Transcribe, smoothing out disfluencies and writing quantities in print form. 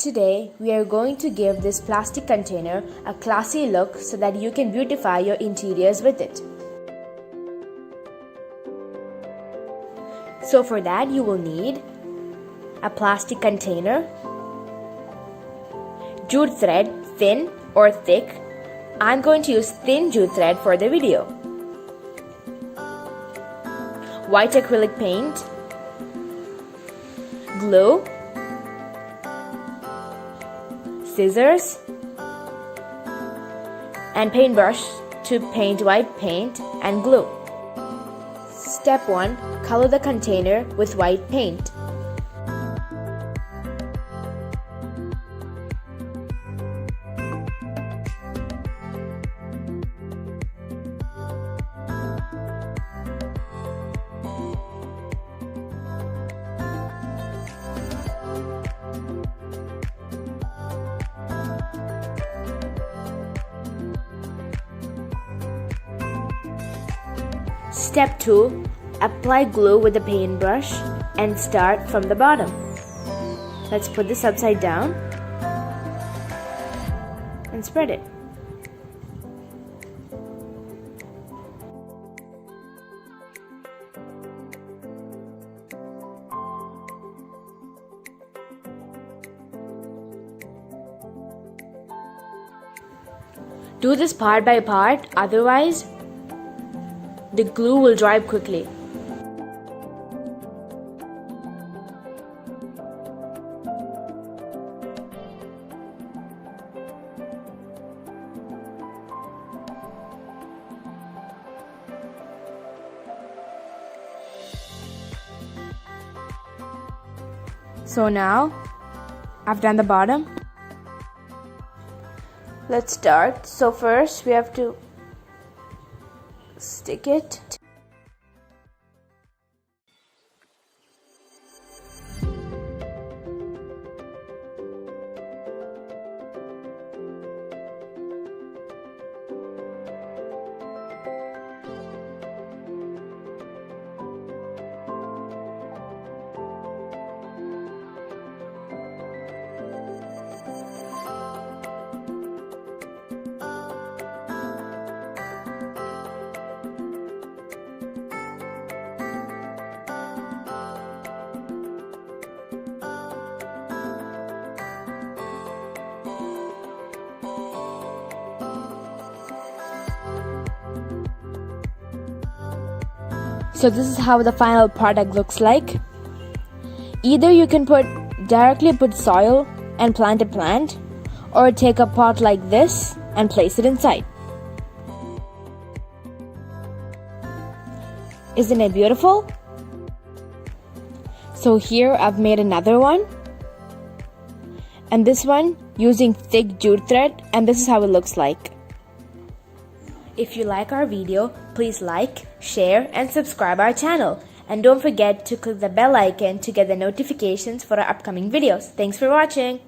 Today, we are going to give this plastic container a classy look so that you can beautify your interiors with it. So for that, you will need a plastic container, jute thread, thin or thick. I'm going to use thin jute thread for the video. White acrylic paint, glue, scissors, and paintbrush to paint white paint and glue. Step 1. Color the container with white paint. Step 2. Apply glue with the paintbrush and start from the bottom. Let's put this upside down and spread it. Do this part by part, otherwise the glue will dry quickly. So now, I've done the bottom. Let's start. So first we have to stick it. So this is how the final product looks like. Either you can directly put soil and plant a plant, or take a pot like this and place it inside. Isn't it beautiful? So here I've made another one, and this one using thick jute thread, and this is how it looks like. If you like our video, please like, share, and subscribe our channel. And don't forget to click the bell icon to get the notifications for our upcoming videos. Thanks for watching.